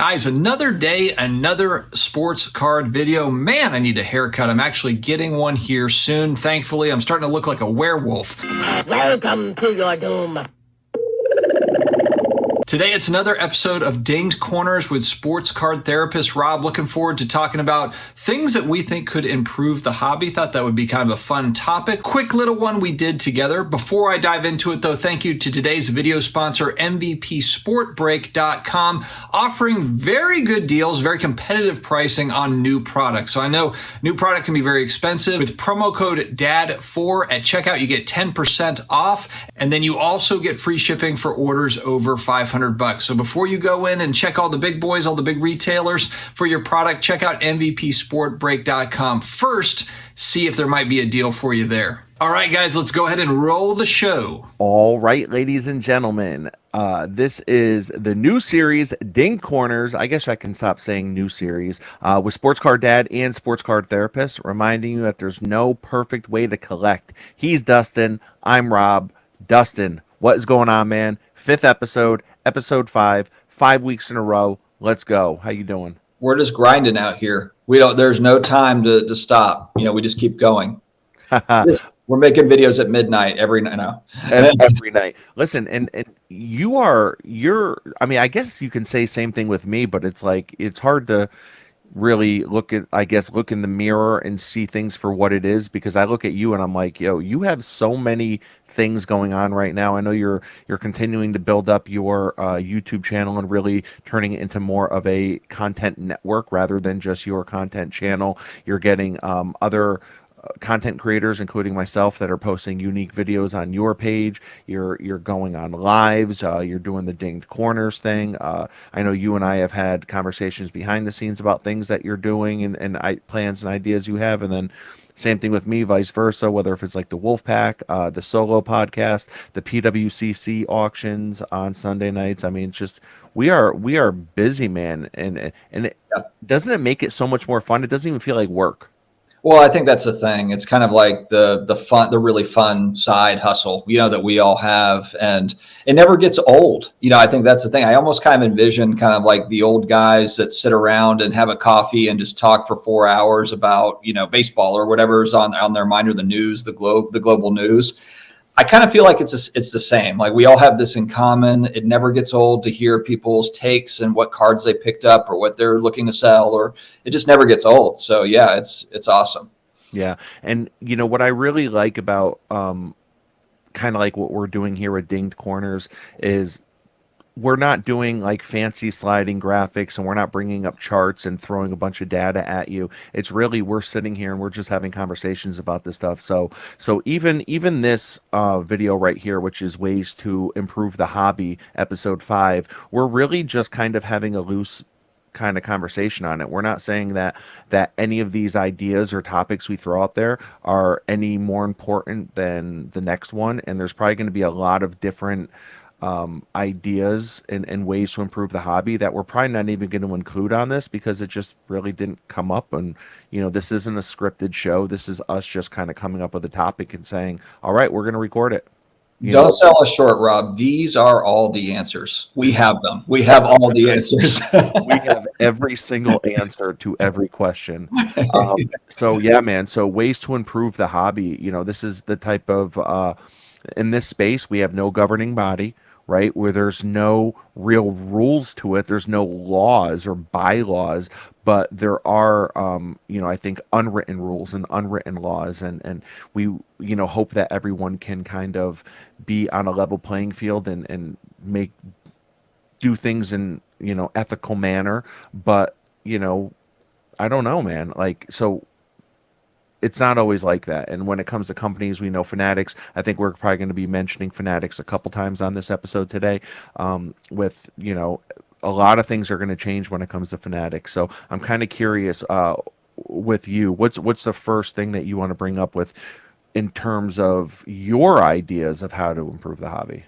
Guys, another day, another sports card video. Man, I need a haircut. I'm actually getting one here soon. Thankfully, I'm starting to look like a werewolf. Welcome to your doom. Today, it's another episode of Dinged Corners with sports card therapist Rob. Looking forward to talking about things that we think could improve the hobby. Thought that would be kind of a fun topic. Quick little one we did together. Before I dive into it, though, thank you to today's video sponsor, MVPSportBreak.com, offering very good deals, very competitive pricing on new products. So I know new product can be very expensive. With promo code DAD4 at checkout, you get 10% off, and then you also get free shipping for orders over $500. So before you go in and check all the big boys, all the big retailers for your product, check out MVPSportBreak.com first. See if there might be a deal for you there. All right, guys, let's go ahead and roll the show. All right, ladies and gentlemen, this is the new series, Dinged Corners. I guess I can stop saying new series, with Sports Card Dad and Sports Card Therapist, reminding you that there's no perfect way to collect. He's Dustin. I'm Rob. Dustin, what is going on, man? 5th episode, episode 5, 5 weeks in a row. Let's go. How you doing? We're just grinding out here. There's no time to stop. We just keep going. We're making videos at midnight every night now. Every night. Listen, and you're, I guess you can say same thing with me, but it's like, it's hard to really look in the mirror and see things for what it is, because I look at you and I'm like, yo, you have so many things going on right now. I know you're continuing to build up your YouTube channel and really turning it into more of a content network rather than just your content channel. You're getting other content creators, including myself, that are posting unique videos on your page. You're going on lives. You're doing the Dinged Corners thing. I know you and I have had conversations behind the scenes about things that you're doing and plans and ideas you have, and then same thing with me, vice versa, whether if it's like the Wolfpack, the solo podcast, the PWCC auctions on Sunday nights. I mean, it's just, we are busy, man. And doesn't it make it so much more fun? It doesn't even feel like work. Well, I think that's the thing. It's kind of like the really fun side hustle, that we all have, and it never gets old. I think that's the thing. I almost kind of envision kind of like the old guys that sit around and have a coffee and just talk for 4 hours about, baseball or whatever's on their mind, or the news, the global news. I kind of feel like it's the same. Like, we all have this in common. It never gets old to hear people's takes and what cards they picked up or what they're looking to sell, or it just never gets old. So yeah, it's awesome. Yeah. And what I really like about kind of like what we're doing here with Dinged Corners is we're not doing like fancy sliding graphics, and we're not bringing up charts and throwing a bunch of data at you. It's really, we're sitting here and we're just having conversations about this stuff. So even this video right here, which is ways to improve the hobby, episode 5, we're really just kind of having a loose kind of conversation on it. We're not saying that any of these ideas or topics we throw out there are any more important than the next one. And there's probably going to be a lot of different ideas and ways to improve the hobby that we're probably not even going to include on this, because it just really didn't come up. And this isn't a scripted show. This is us just kind of coming up with a topic and saying, all right, we're going to record it. Don't sell us short, Rob. These are all the answers. We have them. We have all the answers. We have every single answer to every question. So yeah, man. So ways to improve the hobby. This is the type of in this space, we have no governing body, right? Where there's no real rules to it. There's no laws or bylaws, but there are, I think unwritten rules and unwritten laws. And we, hope that everyone can kind of be on a level playing field and do things in, ethical manner. But, I don't know, man. Like, so it's not always like that. And when it comes to companies, we know Fanatics. I think we're probably going to be mentioning Fanatics a couple times on this episode today. With, a lot of things are going to change when it comes to Fanatics. So I'm kind of curious with you, what's the first thing that you want to bring up with in terms of your ideas of how to improve the hobby?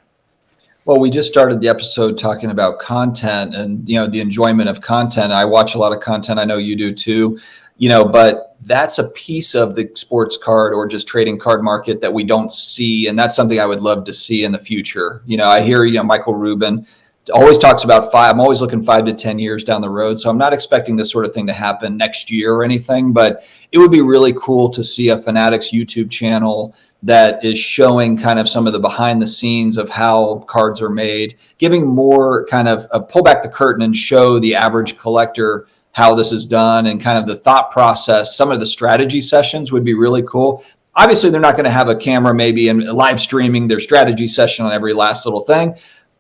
Well, we just started the episode talking about content and, the enjoyment of content. I watch a lot of content. I know you do too. But that's a piece of the sports card or just trading card market that we don't see. And that's something I would love to see in the future. I hear, Michael Rubin always talks about I'm always looking 5 to 10 years down the road. So I'm not expecting this sort of thing to happen next year or anything, but it would be really cool to see a Fanatics YouTube channel that is showing kind of some of the behind the scenes of how cards are made, giving more kind of a pull back the curtain and show the average collector how this is done and kind of the thought process. Some of the strategy sessions would be really cool. Obviously, they're not going to have a camera maybe and live streaming their strategy session on every last little thing.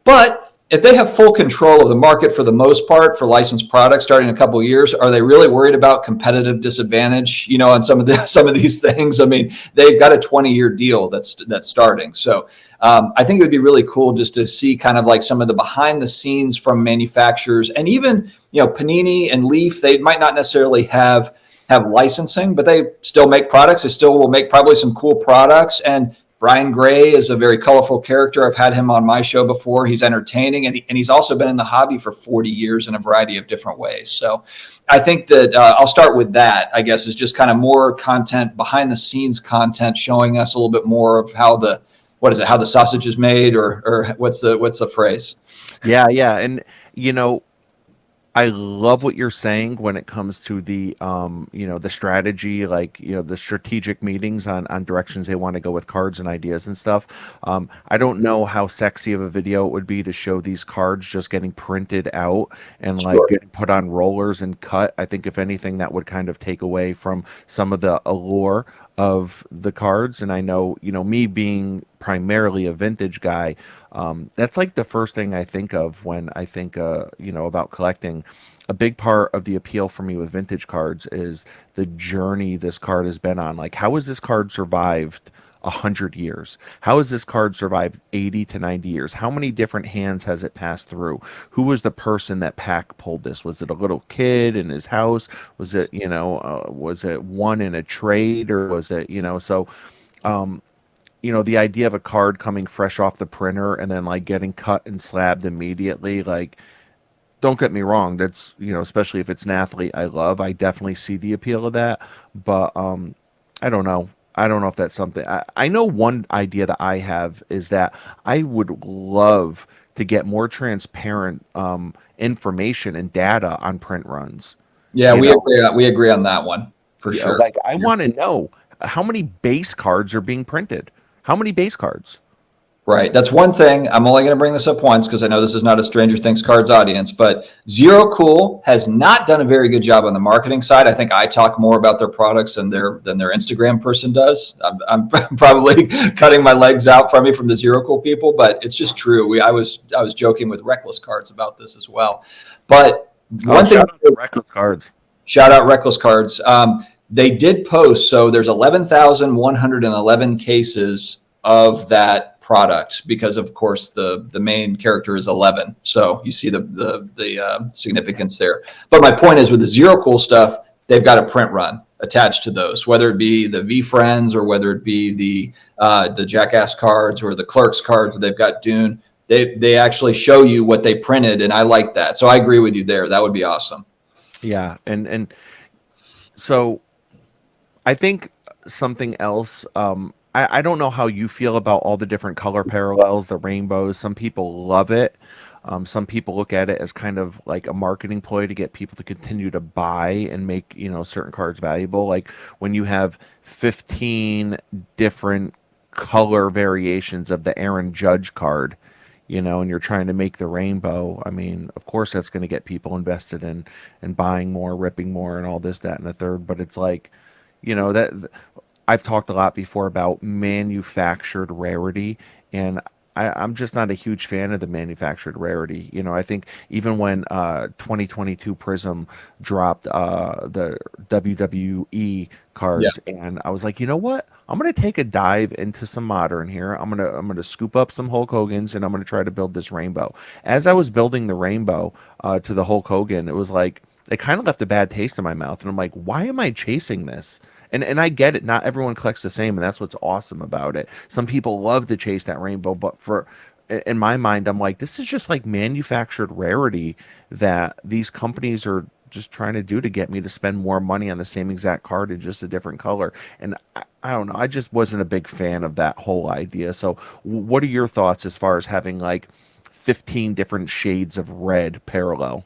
But if they have full control of the market for the most part for licensed products starting in a couple of years, are they really worried about competitive disadvantage, on some of these things? I mean, they've got a 20-year deal that's starting. So I think it would be really cool just to see kind of like some of the behind the scenes from manufacturers, and even, Panini and Leaf, they might not necessarily have licensing, but they still make products. They still will make probably some cool products. And Brian Gray is a very colorful character. I've had him on my show before. He's entertaining, and he's also been in the hobby for 40 years in a variety of different ways. So I think that I'll start with that, I guess, is just kind of more content, behind the scenes content, showing us a little bit more of how the sausage is made, or what's the phrase? Yeah. And, I love what you're saying when it comes to the the strategy, like, the strategic meetings on directions they want to go with cards and ideas and stuff. I don't know how sexy of a video it would be to show these cards just getting printed out and like Sure. getting put on rollers and cut. I think if anything, that would kind of take away from some of the allure of the cards. And I know, me being primarily a vintage guy, that's like the first thing I think of when I think, about collecting. A big part of the appeal for me with vintage cards is the journey this card has been on. Like, how has this card survived 100 years? How has this card survived 80 to 90 years? How many different hands has it passed through? Who was the person that pack pulled this? Was it a little kid in his house? Was it, was it one in a trade, or was it, so, the idea of a card coming fresh off the printer and then like getting cut and slabbed immediately, like, don't get me wrong, that's, especially if it's an athlete I definitely see the appeal of that. But I don't know. I don't know if that's something. I know one idea that I have is that I would love to get more transparent information and data on print runs. Yeah, we agree on that one for sure. Like, I want to know how many base cards are being printed. How many base cards? Right. That's one thing. I'm only going to bring this up once because I know this is not a Stranger Things cards audience, but Zero Cool has not done a very good job on the marketing side. I think I talk more about their products than their Instagram person does. I'm probably cutting my legs out from the Zero Cool people, but it's just true. I was joking with Reckless Cards about this as well. But one thing, shout out to Reckless Cards. Shout out Reckless Cards. They did post, so there's 11,111 cases of that product because, of course, the main character is 11. So you see the significance there. But my point is, with the Zero Cool stuff, they've got a print run attached to those, whether it be the V Friends or whether it be the Jackass cards or the Clerks cards. They've got Dune. They actually show you what they printed, and I like that. So I agree with you there. That would be awesome. Yeah, and so I think something else. I don't know how you feel about all the different color parallels, the rainbows. Some people love it. Some people look at it as kind of like a marketing ploy to get people to continue to buy and make, certain cards valuable. Like when you have 15 different color variations of the Aaron Judge card, and you're trying to make the rainbow. I mean, of course, that's going to get people invested in buying more, ripping more, and all this, that, and the third. But it's like, that I've talked a lot before about manufactured rarity, and I'm just not a huge fan of the manufactured rarity. I think even when 2022 Prism dropped the WWE cards, and I was like, you know what? I'm gonna take a dive into some modern here. I'm gonna scoop up some Hulk Hogan's, and I'm gonna try to build this rainbow. As I was building the rainbow to the Hulk Hogan, it was like it kind of left a bad taste in my mouth, and I'm like, why am I chasing this? And I get it. Not everyone collects the same, and that's what's awesome about it. Some people love to chase that rainbow, but in my mind, I'm like, this is just like manufactured rarity that these companies are just trying to do to get me to spend more money on the same exact card in just a different color. And I don't know. I just wasn't a big fan of that whole idea. So what are your thoughts as far as having like 15 different shades of red parallel.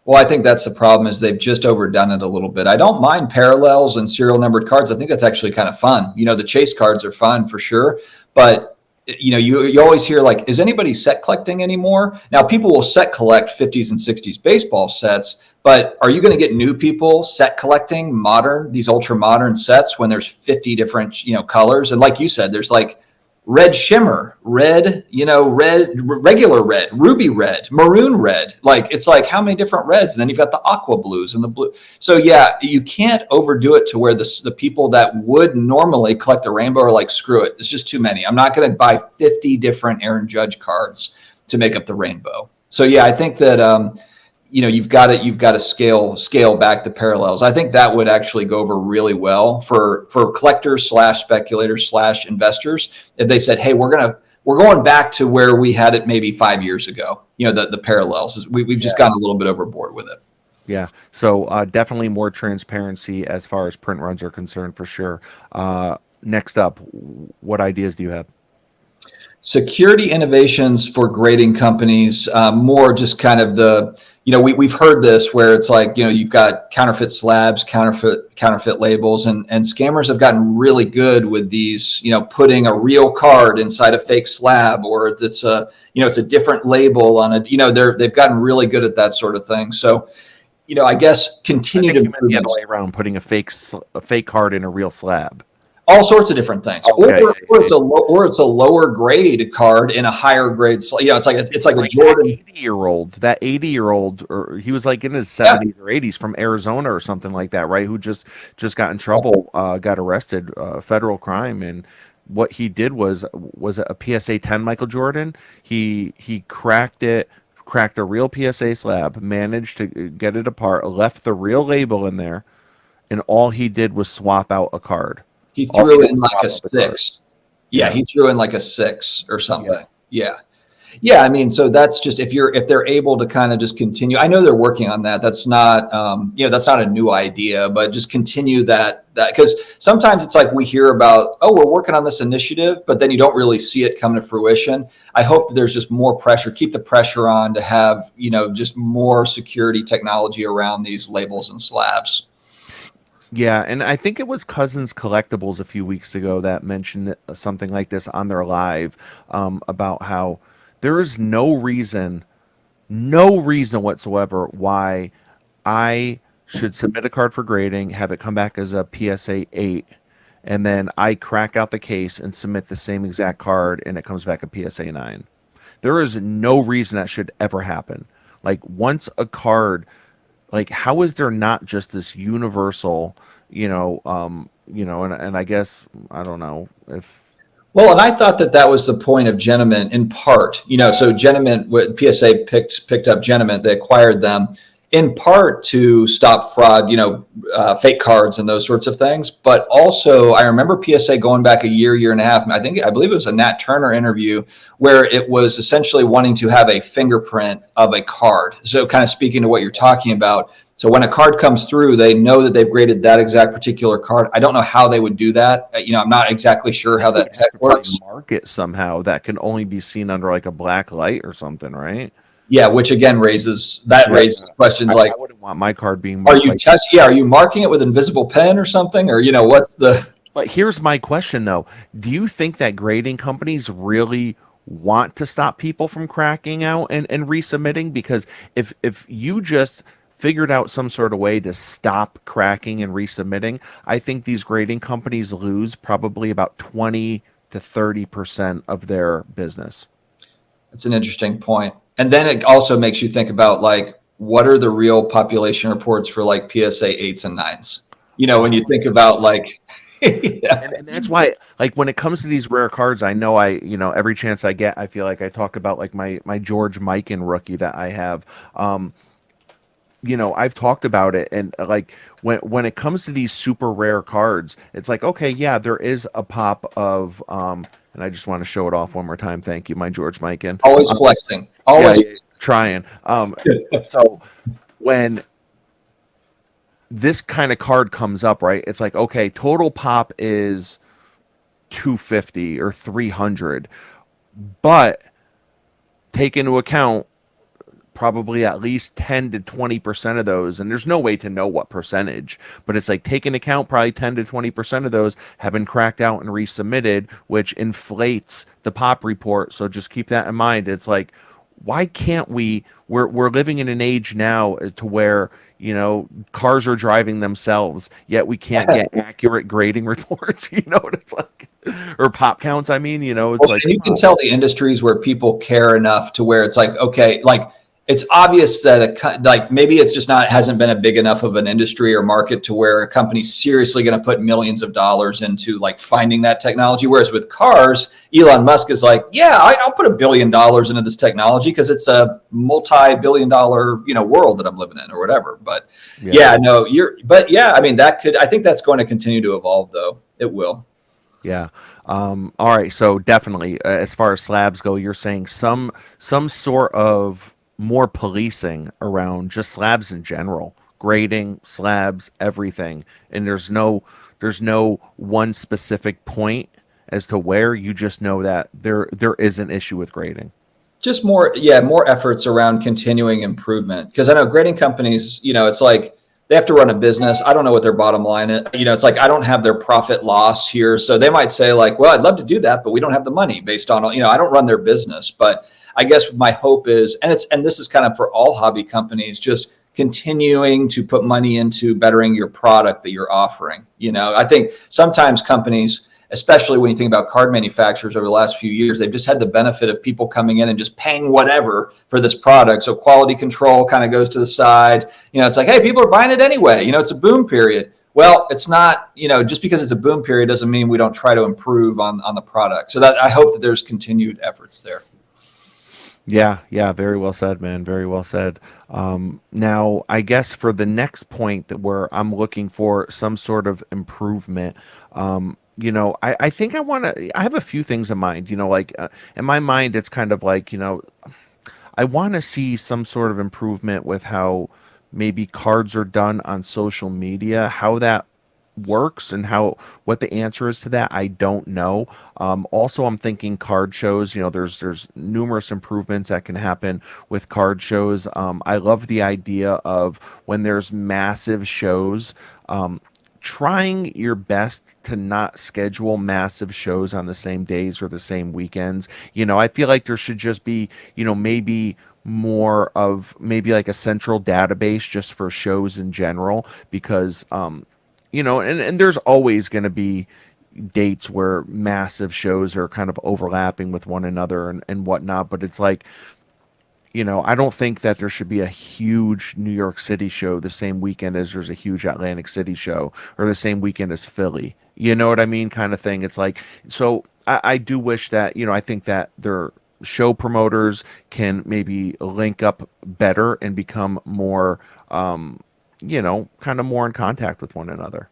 Well, I think that's the problem is they've just overdone it a little bit. I don't mind parallels and serial numbered cards. I think that's actually kind of fun. The chase cards are fun for sure, but you always hear like, is anybody set collecting anymore? Now people will set collect 50s and 60s baseball sets, but are you going to get new people set collecting these ultra modern sets when there's 50 different, colors? And like you said, there's like red shimmer, red, red, regular red, ruby red, maroon red. Like, it's like how many different reds? And then you've got the aqua blues and the blue. So yeah, you can't overdo it to where the people that would normally collect the rainbow are like, screw it. It's just too many. I'm not going to buy 50 different Aaron Judge cards to make up the rainbow. So yeah, I think that, you've got to scale back the parallels. I think that would actually go over really well for collectors / speculators / investors if they said, hey, we're going back to where we had it maybe 5 years ago. The parallels. We've just gotten a little bit overboard with it. Yeah. So definitely more transparency as far as print runs are concerned, for sure. Next up, what ideas do you have? Security innovations for grading companies, more just kind of we've heard this where it's like, you've got counterfeit slabs, counterfeit labels, and scammers have gotten really good with these, putting a real card inside a fake slab, or it's a different label on it. They've gotten really good at that sort of thing. So, I guess continue to improve the other way around, putting a fake card in a real slab. All sorts of different things, okay. or it's a lower grade card in a higher grade. It's like a Jordan. That 80-year-old, or he was like in his 70s or 80s from Arizona or something like that, right? Who just got in trouble, got arrested, federal crime, and what he did was it a PSA 10 Michael Jordan? He cracked a real PSA slab, managed to get it apart, left the real label in there, and all he did was swap out a card. He threw in like a 6. Yeah, he threw in like a 6 or something. Yeah. I mean, so that's just if they're able to kind of just continue. I know they're working on that. That's not that's not a new idea, but just continue that because sometimes it's like we hear about, oh, we're working on this initiative, but then you don't really see it come to fruition. I hope that there's just more pressure. Keep the pressure on to have just more security technology around these labels and slabs. Yeah, and I think it was Cousins Collectibles a few weeks ago that mentioned something like this on their live, about how there is no reason whatsoever why I should submit a card for grading, have it come back as a PSA 8, and then I crack out the case and submit the same exact card and it comes back a PSA 9. There is no reason that should ever happen. Like, once a card... Like, how is there not just this universal, and I guess, I don't know if. Well, and I thought that was the point of Genament in part, so Genament, PSA picked up Genament, they acquired them in part to stop fraud, fake cards and those sorts of things. But also, I remember PSA going back a year and a half. I believe it was a Nat Turner interview where it was essentially wanting to have a fingerprint of a card. So kind of speaking to what you're talking about. So when a card comes through, they know that they've graded that exact particular card. I don't know how they would do that. I'm not exactly sure how that tech works. Mark it somehow that can only be seen under like a black light or something, right? Yeah, which again raises questions like, I wouldn't want my card being marked. Are you marking it with invisible pen or something? Or, what's the... But here's my question, though. Do you think that grading companies really want to stop people from cracking out and resubmitting? Because if you just figured out some sort of way to stop cracking and resubmitting, I think these grading companies lose probably about 20 to 30% of their business. That's an interesting point. And then it also makes you think about, like, what are the real population reports for like PSA 8s and 9s? When you think about like, yeah. and that's why, like, when it comes to these rare cards, I know every chance I get, I feel like I talk about like my George Mikan rookie that I have. I've talked about it, and like when it comes to these super rare cards, it's like, okay, yeah, there is a pop of and I just want to show it off one more time. Thank you, my George Mikan. Always flexing. Always trying. So when this kind of card comes up, right, it's like, okay, total pop is 250 or 300, but take into account probably at least 10 to 20% of those, and there's no way to know what percentage, but it's like take into account probably 10 to 20% of those have been cracked out and resubmitted, which inflates the pop report. So just keep that in mind. It's like, why can't we're living in an age now to where, you know, cars are driving themselves, yet we can't get accurate grading reports, you know what it's like, or pop counts, I mean, you know, it's like, and you can tell the industries where people care enough to where it's like, okay, like it's obvious that like maybe it's just not, hasn't been a big enough of an industry or market to where a company's seriously going to put millions of dollars into like finding that technology. Whereas with cars, Elon Musk is like, yeah, I'll put $1 billion into this technology because it's a multi-billion-dollar, you know, world that I'm living in or whatever. But no, I mean, I think that's going to continue to evolve though. It will. Yeah. All right. So definitely, as far as slabs go, you're saying some sort of more policing around just slabs in general, grading, slabs, everything, and there's no one specific point as to where. You just know that there is an issue with grading. Just more efforts around continuing improvement. Because I know grading companies, you know, it's like they have to run a business. I don't know what their bottom line is. You know, it's like I don't have their profit loss here. So they might say like, well, I'd love to do that, but we don't have the money based on, you know, I don't run their business. But I guess my hope is, and this is kind of for all hobby companies, just continuing to put money into bettering your product that you're offering. You know, I think sometimes companies, especially when you think about card manufacturers over the last few years, they've just had the benefit of people coming in and just paying whatever for this product. So quality control kind of goes to the side. You know, it's like, hey, people are buying it anyway. You know, it's a boom period. Well, it's not, you know, just because it's a boom period doesn't mean we don't try to improve on the product. So that I hope that there's continued efforts there. Yeah, very well said, man. Very well said. Now, I guess for the next point that where I'm looking for some sort of improvement, you know, I think I have a few things in mind, you know, like in my mind, it's kind of like, you know, I want to see some sort of improvement with how maybe cards are done on social media, how that works and what the answer is to that, I don't know. Also, I'm thinking card shows, you know, there's numerous improvements that can happen with card shows. I love the idea of when there's massive shows, trying your best to not schedule massive shows on the same days or the same weekends. You know, I feel like there should just be, you know, maybe more of maybe like a central database just for shows in general, because you know, and there's always going to be dates where massive shows are kind of overlapping with one another and whatnot. But it's like, you know, I don't think that there should be a huge New York City show the same weekend as there's a huge Atlantic City show, or the same weekend as Philly. You know what I mean? Kind of thing. It's like, so I do wish that, you know, I think that their show promoters can maybe link up better and become more, you know, kind of more in contact with one another.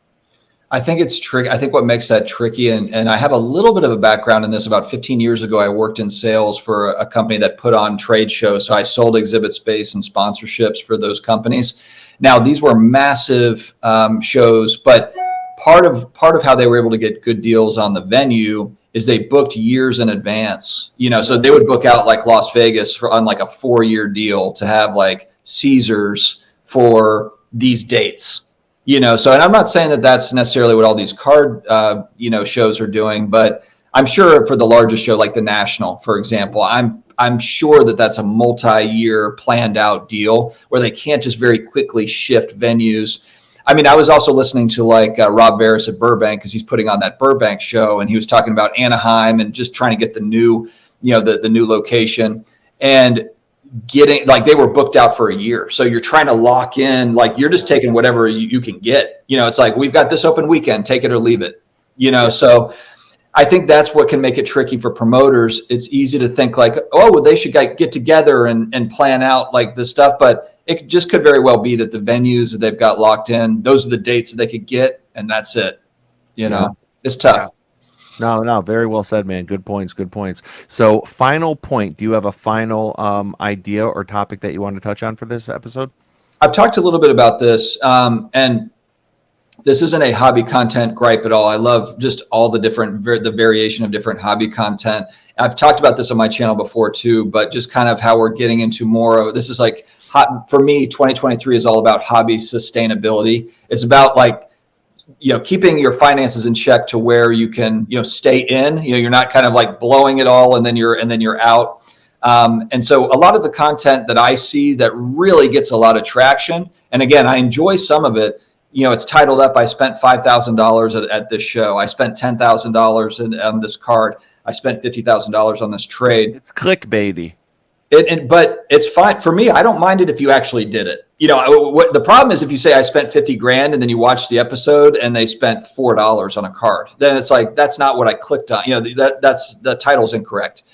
I think it's tricky. I think what makes that tricky, and I have a little bit of a background in this. About 15 years ago, I worked in sales for a company that put on trade shows. So I sold exhibit space and sponsorships for those companies. Now, these were massive shows, but part of how they were able to get good deals on the venue is they booked years in advance. You know, so they would book out like Las Vegas on like a 4-year deal to have like Caesars for these dates, you know. So, and I'm not saying that that's necessarily what all these card, you know, shows are doing, but I'm sure for the largest show, like the National, for example, I'm sure that that's a multi-year planned out deal where they can't just very quickly shift venues. I mean, I was also listening to like Rob Veras at Burbank, because he's putting on that Burbank show, and he was talking about Anaheim and just trying to get the new, you know, the new location, and getting like they were booked out for a year. So you're trying to lock in, like you're just taking whatever you can get. You know, it's like, we've got this open weekend, take it or leave it, you know. So I think that's what can make it tricky for promoters. It's easy to think like, oh, well, they should get together and plan out like this stuff. But it just could very well be that the venues that they've got locked in, those are the dates that they could get, and that's it. You know, it's tough. Yeah. No, very well said, man. Good points. So, final point. Do you have a final idea or topic that you want to touch on for this episode? I've talked a little bit about this, and this isn't a hobby content gripe at all. I love just all the the variation of different hobby content. I've talked about this on my channel before too, but just kind of how we're getting into more of this is like for me, 2023 is all about hobby sustainability. It's about like, keeping your finances in check to where you can, stay in, you're not kind of like blowing it all and then you're out. And so a lot of the content that I see that really gets a lot of traction, and again, I enjoy some of it, it's titled up, I spent $5,000 at this show. I spent $10,000 on this card. I spent $50,000 on this trade. It's clickbaity. But it's fine for me. I don't mind it if you actually did it. What the problem is if you say I spent 50 grand and then you watch the episode and they spent $4 on a card, then it's like, that's not what I clicked on. That's the title's incorrect.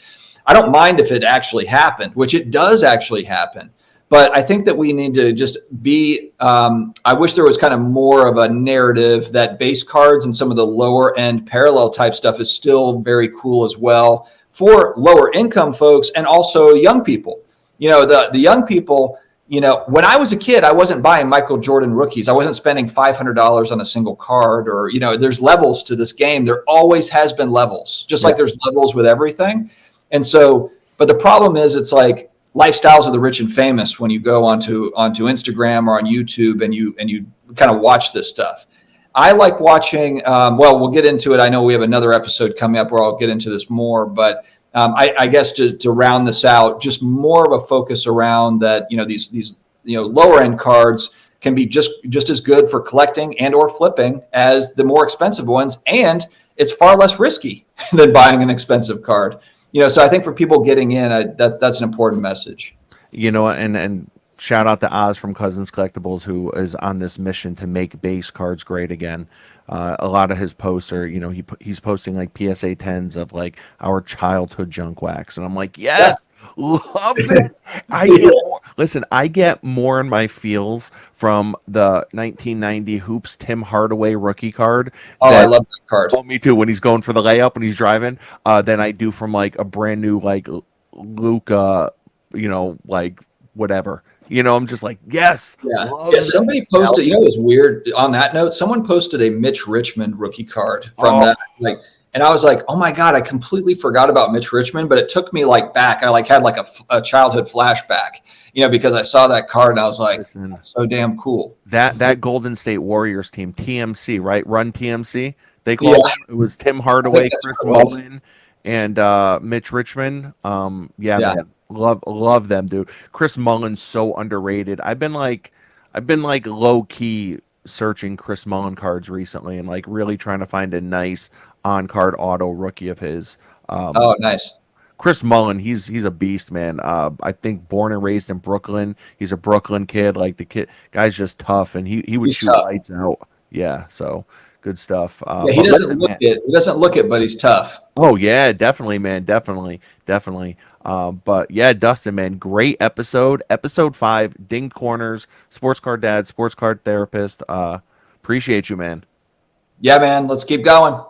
I don't mind if it actually happened, which it does actually happen. But I think that we need to just be, I wish there was kind of more of a narrative that base cards and some of the lower end parallel type stuff is still very cool as well for lower income folks and also young people. The young people, when I was a kid, I wasn't buying Michael Jordan rookies. I wasn't spending $500 on a single card or, there's levels to this game. There always has been levels, just like there's levels with everything. And so, but the problem is it's like lifestyles of the rich and famous when you go onto Instagram or on YouTube and you kind of watch this stuff. I like watching, we'll get into it. I know we have another episode coming up where I'll get into this more, but I guess to round this out, just more of a focus around that, these lower end cards can be just as good for collecting and or flipping as the more expensive ones. And it's far less risky than buying an expensive card. So I think for people getting in, that's an important message. And shout out to Oz from Cousins Collectibles, who is on this mission to make base cards great again. A lot of his posts are, he's posting like PSA 10s of like our childhood junk wax. And I'm like, yes, love it. I get more in my feels from the 1990 Hoops Tim Hardaway rookie card. I love that card. Oh, me too. When he's going for the layup when he's driving, than I do from like a brand new, like Luka, like whatever. I'm just like, yes. Yeah. Somebody posted, it was weird on that note. Someone posted a Mitch Richmond rookie card from that. And I was like, oh my God, I completely forgot about Mitch Richmond, but it took me back. I had a childhood flashback, because I saw that card and I was like, that's so damn cool. That Golden State Warriors team, TMC, right? Run TMC. They called it was Tim Hardaway, Chris Mullin, and Mitch Richmond. Man. Love them, dude. Chris Mullin's so underrated. I've been low key searching Chris Mullin cards recently and like really trying to find a nice on card auto rookie of his. Nice. Chris Mullin, he's a beast, man. I think born and raised in Brooklyn. He's a Brooklyn kid. Like the guy's just tough, and he would shoot lights out. Yeah, so good stuff. He doesn't look it. He doesn't look it, but he's tough. Oh yeah, definitely, man. Definitely. But yeah, Dustin, man, great episode. Episode 5, Dinged Corners, Sports Card Dad, Sports Card Therapist. Appreciate you, man. Yeah, man. Let's keep going.